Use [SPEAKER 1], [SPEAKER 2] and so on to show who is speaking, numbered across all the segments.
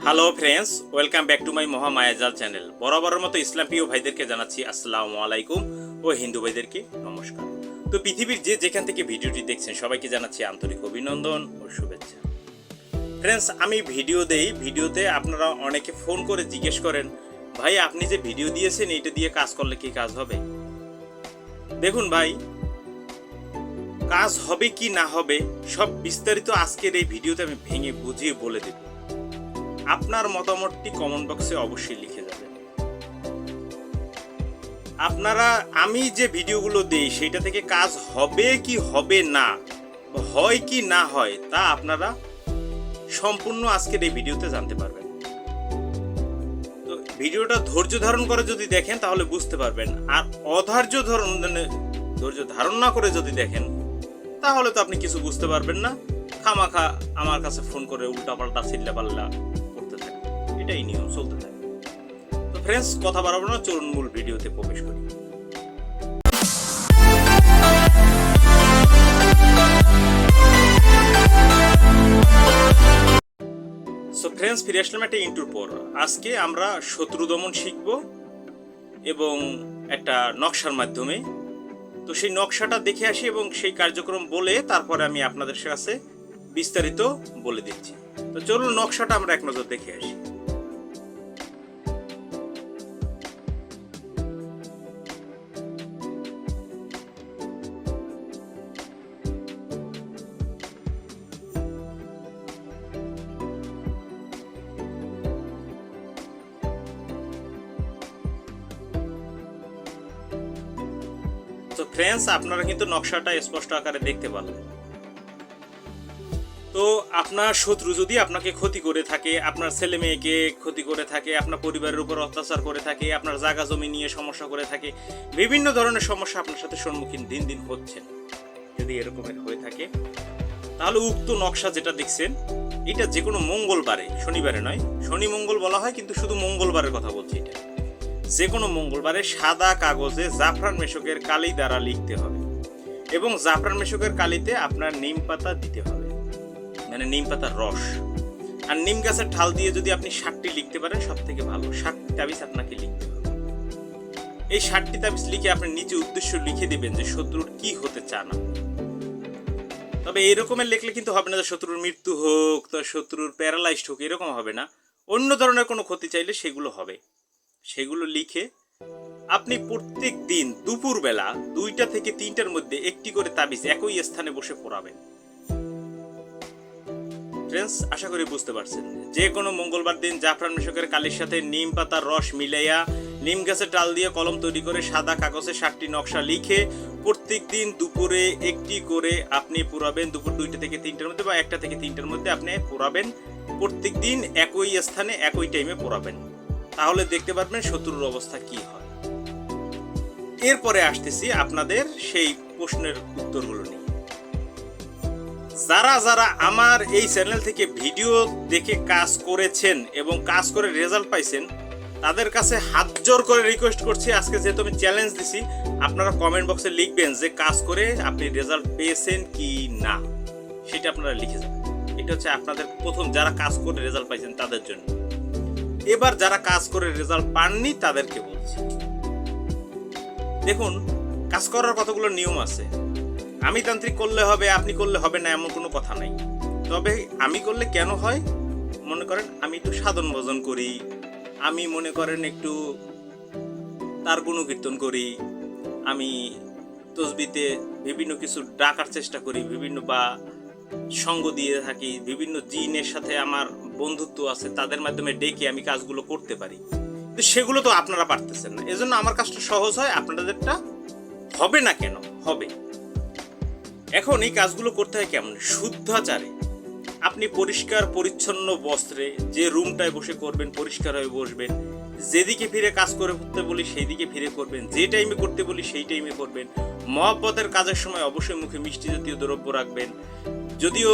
[SPEAKER 1] Hello friends, welcome back to my Mahamayajal channel. বরাবরের মতো ইসলাম প্রিয় ভাইদেরকে জানাচ্ছি আসসালামু আলাইকুম ও হিন্দু ভাইদেরকে নমস্কার। তো পৃথিবীর যেখান থেকে ভিডিওটি দেখছেন সবাইকে জানাচ্ছি আন্তরিক অভিনন্দন ও শুভেচ্ছা। ফ্রেন্ডস, আমি ভিডিও দেই, ভিডিওতে আপনারা অনেকে ফোন করে জিজ্ঞেস করেন, ভাই আপনি যে ভিডিও দিয়েছেন এটা দিয়ে কাজ করলে কি কাজ হবে? দেখুন ভাই, কাজ হবে কি না হবে সব বিস্তারিত আজকের এই ভিডিওতে আমি ভেঙে বুঝিয়ে বলে দেব। আপনার মতামতটি কমেন্ট বক্সে অবশ্যই লিখে যাবেন। আপনারা আমি যে ভিডিওগুলো দেই সেটা থেকে কাজ হবে কি হবে না, হয় কি না হয়, তা আপনারা সম্পূর্ণ আজকের এই ভিডিওতে জানতে পারবেন। তো ভিডিওটা ধৈর্য ধারণ করে যদি দেখেন তাহলে বুঝতে পারবেন, আর ধৈর্য ধারণ না করে যদি দেখেন তাহলে তো আপনি কিছু বুঝতে পারবেন না। খামাখা আমার কাছে ফোন করে উল্টাপাল্টা চিল্লাপাল্লা করতে থাকে, এটাই নিয়ম চলতে থাকে। তো ফ্রেন্ডস, কথা বাড়াবো না, চলুন মূল ভিডিওতে প্রবেশ করি। সো ফ্রেন্ডস, ফিরে আসলাম একটা ইন্টুর পর। আজকে আমরা শত্রু দমন শিখব এবং একটা নকশার মাধ্যমে। তো সেই নকশাটা দেখে আসি এবং সেই কার্যক্রম বলে তারপরে আমি আপনাদের কাছে বিস্তারিত বলে দিচ্ছি। তো চলুন নকশাটা আমরা এক নজর দেখে আসি। তো ফ্রেন্ডস, আপনারা কিন্তু নকশাটা স্পষ্ট আকারে দেখতে পারলেন। তো আপনার শত্রু যদি আপনাকে ক্ষতি করে থাকে, আপনার ছেলে মেয়েকে ক্ষতি করে থাকে, আপনার পরিবারের উপর অত্যাচার করে থাকে, আপনার জায়গা জমি নিয়ে সমস্যা করে থাকে, বিভিন্ন ধরনের সমস্যা আপনার সাথে সম্মুখীন দিন দিন হচ্ছেন, যদি এরকমের হয়ে থাকে, তাহলে উক্ত নকশা যেটা দেখছেন এটা যে কোনো মঙ্গলবারে, শনিবারে নয়, শনি মঙ্গল বলা হয় কিন্তু শুধু মঙ্গলবারের কথা বলছি, এটা যে কোনো মঙ্গলবারে সাদা কাগজে জাফরান মেশকের কালি দ্বারা লিখতে হবে এবং জাফরান মেশকের কালিতে আপনার নিম পাতা দিতে হবে, মানে নিম পাতার রস। আর নিম গাছের ঠাল দিয়ে যদি আপনি 60টি লিখতে পারেন সব থেকে ভালো। 60টি তাবিজ আপনাকে লিখতে হবে। এই 60টি তাবিজ লিখে আপনি নিচে উদ্দেশ্য লিখে দিবেন যে শত্রুর কি হতে চান। তবে এরকমের লিখলে কিন্তু হবে না যে শত্রুর মৃত্যু হোক, তো শত্রুর প্যারালাইজড হোক, এরকম হবে না। অন্য ধরনের কোনো ক্ষতি চাইলে সেগুলো হবে। সেগুলো লিখে আপনি প্রত্যেক দিন দুপুরবেলা 2টা থেকে 3টার মধ্যে একটি করে তাবিজ একই স্থানে বসে পড়াবেন। ফ্রেন্ডস, আশা করি বুঝতে পারছেন। যে কোনো মঙ্গলবার দিন জাফরান মেশকের কালির সাথে নিম পাতার রস মিলাইয়া নিম গাছের টাল দিয়ে কলম তৈরি করে সাদা কাগজে 60টি নকশা লিখে প্রত্যেক দিন দুপুরে একটি করে আপনি পোড়াবেন। দুপুর 2টা থেকে 3টার মধ্যে বা 1টা থেকে 3টার মধ্যে আপনি পোড়াবেন। প্রত্যেক দিন একই স্থানে একই টাইমে পোড়াবেন। তাহলে দেখতে পারবেন শত্রুর অবস্থা কি হয়। এরপরে আসতেছি আপনাদের সেই প্রশ্নের উত্তরগুলো নিয়ে। যারা যারা আমার এই চ্যানেল থেকে ভিডিও দেখে কাজ করেছেন এবং কাজ করে রেজাল্ট পাইছেন, তাদের কাছে হাত জোর করে রিকোয়েস্ট করছি, আজকে যেহেতু আমি চ্যালেঞ্জ দিছি, আপনারা কমেন্ট বক্সে লিখবেন যে কাজ করে আপনি রেজাল্ট পেয়েছেন কি না, সেটা আপনারা লিখে যাবেন। এটা হচ্ছে আপনাদের প্রথম, যারা কাজ করে রেজাল্ট পাইছেন তাদের জন্য। এবার যারা কাজ করে রেজাল্ট পাননি তাদেরকে বলছি, দেখুন, কাজ করার কতগুলো নিয়ম আছে। আমি তান্ত্রিক করলে হবে, আপনি করলে হবে না, এমন কোনো কথা নাই। তবে আমি করলে কেন হয়, মনে করেন আমি একটু সাধন ভজন করি, আমি মনে করেন একটু তার গুণকীর্তন করি, আমি তসবিতে বিভিন্ন কিছু ডাকার চেষ্টা করি, বিভিন্ন বা সঙ্গ দিয়ে থাকি, বিভিন্ন জিনের সাথে আমার বন্ধুত্ব আছে, তাদের মাধ্যমে ডেকে আমি কাজগুলো করতে পারি। তো সেগুলো তো আপনারা পারতেছেন না, এজন্য আমার কাজটা সহজ হয়, আপনাদেরটা হবে না কেন? হবে। এখন এই কাজগুলো করতে হয় কেমন? শুদ্ধাচারে। আপনি পরিষ্কার পরিচ্ছন্ন বস্ত্রে যে রুমটায় বসে করবেন, পরিষ্কার হয়ে বসবেন। যেদিকে ফিরে কাজ করতে বলি সেই দিকে ফিরে করবেন, যে টাইমে করতে বলি সেই টাইমে করবেন। মহব্বতের কাজের সময় অবশ্যই মুখে মিষ্টি জাতীয় দ্রব্য রাখবেন। যদিও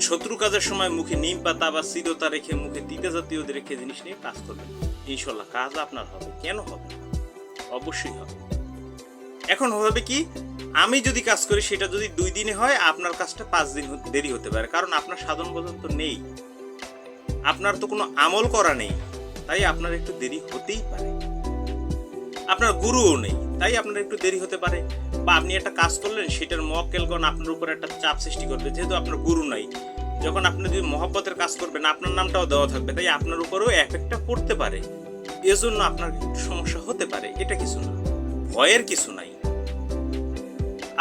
[SPEAKER 1] শত্রু কাজের সময় মুখে নিম পাতা বা চিরতা রেখে, মুখে তিতা জাতীয় রেখে জিনিস নিয়ে কাজ করবেন। ইনশাল্লাহ কাজ আপনার হবে। কেন হবে না? অবশ্যই হবে। এখন হবে কি, আমি যদি কাজ করি সেটা যদি 2 দিনে হয়, আপনার কাজটা 5 দিন দেরি হতে পারে, কারণ আপনার সাধন ভজন তো নেই। আপনার তো কোনো আমল করা নেই, তাই আপনার একটু দেরি হতেই পারে। আপনার গুরুও নেই, তাই আপনার একটু দেরি হতে পারে। বা আপনি একটা কাজ করলেন, সেটার মক্কেলগণ আপনার উপর একটা চাপ সৃষ্টি করবে, যেহেতু আপনার গুরু নাই। যখন আপনি যদি মহব্বতের কাজ করবেন, আপনার নামটাও দেওয়া থাকবে, তাই আপনার উপরেও এফেক্টটা পড়তে পারে। এজন্য আপনার একটু সমস্যা হতে পারে, এটা কিছু না, ভয়ের কিছু নাই।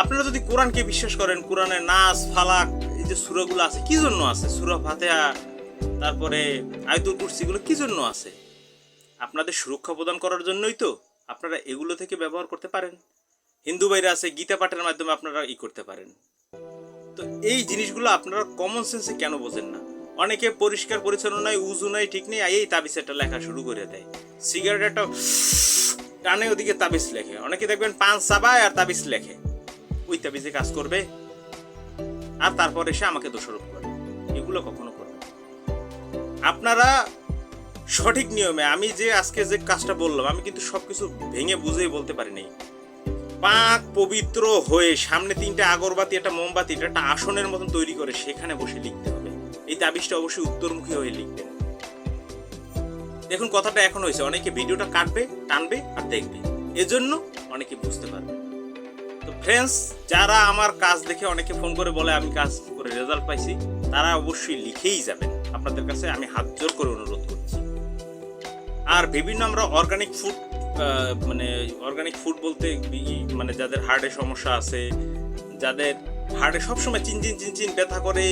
[SPEAKER 1] আপনারা যদি কোরআনকে বিশ্বাস করেন, কোরআনে নাস ফালাক এই যে সূরাগুলো আছে কি জন্য আছে, সূরা ফাতিহা, তারপরে আয়াতুল কুরসি, গুলো কি জন্য আছে? আপনাদের সুরক্ষা প্রদান করার জন্যই তো। আপনারা এগুলো থেকে ব্যবহার করতে পারেন। হিন্দু ভাইরা আছে, গীতা পাঠের মাধ্যমে আপনারা করতে পারেন। তো এই জিনিসগুলো আপনারা কমন সেন্সে কেন বোঝেন না? অনেকে পরিষ্কার পরিচ্ছন্ন নয়, উজু নাই, ঠিক নেই, এই তাবিজ একটা লেখা শুরু করে দেয়। সিগারেট একটা টানে, ওদিকে তাবিজ লেখে। অনেকে দেখবেন পান চাবায় আর তাবিজ লেখে। ওই তাবিজে কাজ করবে আর তারপর এসে আমাকে দোষারোপ করবে। এগুলো কখনো করবে না। আপনারা সঠিক নিয়মে, আমি যে আজকে যে কাজটা বললাম, আমি কিন্তু সবকিছু ভেঙে বুঝেই বলতে পারিনি। পাক পবিত্র হয়ে সামনে 3টে আগরবাতি, একটা মোমবাতি, একটা আসনের মতন তৈরি করে সেখানে বসে লিখতে হবে। এই তাবিজটা অবশ্যই উত্তরমুখী হয়ে লিখবেন। দেখুন কথাটা এখন হয়েছে, অনেকে ভিডিওটা কাটবে, টানবে আর দেখবে, এজন্য অনেকে বুঝতে পারবে। তো ফ্রেন্ডস, যারা আমার কাজ দেখে অনেকে ফোন করে বলে আমি কাজ করে রেজাল্ট পাইছি, তারা অবশ্যই লিখেই যাবেন। আপনাদের কাছে আমি হাত জোর করে অনুরোধ করছি। আর বিভিন্ন আমরা অর্গানিক ফুড, মানে অর্গানিক ফুড বলতে মানে যাদের হার্টের সমস্যা আছে, যাদের হার্টে সবসময় চিনচিন ব্যথা করে,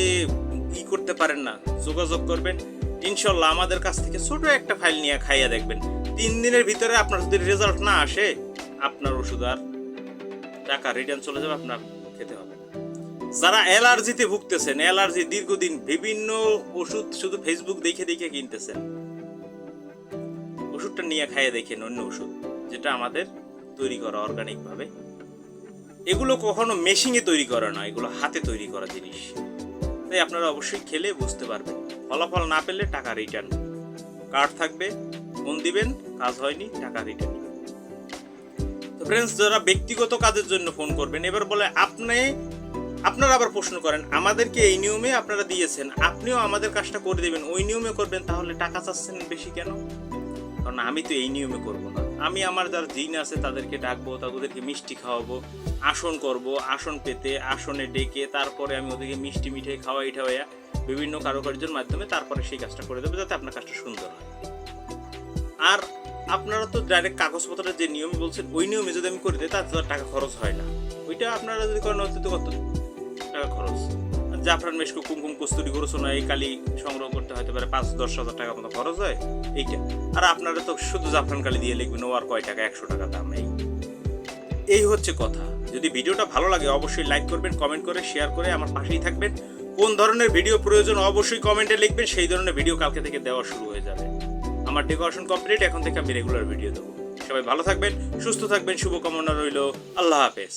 [SPEAKER 1] করতে পারেন না, যোগাযোগ করবেন। ইনশাল্লাহ আমাদের কাছ থেকে ছোট একটা ফাইল নিয়ে খাইয়া দেখবেন, 3 দিনের ভিতরে আপনার যদি রেজাল্ট না আসে, আপনার ওষুধ আর টাকা রিটার্ন চলে যাবে, আপনার খেতে হবে না। যারা অ্যালার্জিতে ভুগতেছেন, অ্যালার্জি দীর্ঘদিন বিভিন্ন ওষুধ শুধু ফেসবুক দেখে দেখে কিনতেছেন, ওষুধটা নিয়ে খাইয়ে দেখেন, অন্য ওষুধ যেটা আমাদের তৈরি করা অর্গানিক ভাবে। এগুলো কখনো মেশিনে তৈরি করা না, এগুলো হাতে তৈরি করা জিনিস। তাই আপনারা অবশ্যই খেলে বুঝতে পারবেন। ফলাফল না পেলে টাকা রিটার্ন কার্ড থাকবে, ফোন দিবেন, কাজ হয়নি, টাকা রিটার্ন দিবেন। তো ফ্রেন্ডস, যারা ব্যক্তিগত কাজের জন্য ফোন করবেন, এবার বলে আপনারা আবার প্রশ্ন করেন, আমাদেরকে এই নিয়মে আপনারা দিয়েছেন, আপনিও আমাদের কাজটা করে দেবেন, ওই নিয়মে করবেন, তাহলে টাকা চাচ্ছেন বেশি কেন? কারণ আমি তো এই নিয়মে করব না। আমি আমার যারা জিন আছে তাদেরকে ডাকবো, তাদেরকে মিষ্টি খাওয়াবো, আসন করব, আসন পেতে আসনে ডেকে তারপরে আমি ওদেরকে মিষ্টি মিঠাই খাওয়াই ঠাওয়াইয়া বিভিন্ন কারুকার্যের মাধ্যমে তারপরে সেই কাজটা করে দেবো, যাতে আপনার কাজটা সুন্দর হয়। আর আপনারা তো ডাইরেক্ট কাগজপত্রের যে নিয়ম বলছেন, ওই নিয়মে যদি আমি করে দিই, তাতে তো টাকা খরচ হয় না। ওইটা আপনারা যদি করেন, অন্তত কত টাকা খরচ। জাফরান মেশকো, কুমকুম, কস্তুরি, গোরসোনা, এই কালি সংগ্রহ করতে হয়তো পারে 5-10 হাজার টাকা মতো খরচ হয় এইটা। আর আপনারা তো শুধু জাফরান কালি দিয়ে লিখবেন, ও আর কয় টাকা, 100 টাকা দাম। এই হচ্ছে কথা। যদি ভিডিওটা ভালো লাগে অবশ্যই লাইক করবেন, কমেন্ট করে শেয়ার করে আমার পাশেই থাকবেন। কোন ধরনের ভিডিও প্রয়োজন অবশ্যই কমেন্টে লিখবেন, সেই ধরনের ভিডিও কালকে থেকে দেওয়া শুরু হয়ে যাবে। আমার ডেকোরেশন কমপ্লিট, এখন থেকে আমি রেগুলার ভিডিও দেবো। সবাই ভালো থাকবেন, সুস্থ থাকবেন, শুভকামনা রইল। আল্লাহ হাফেজ।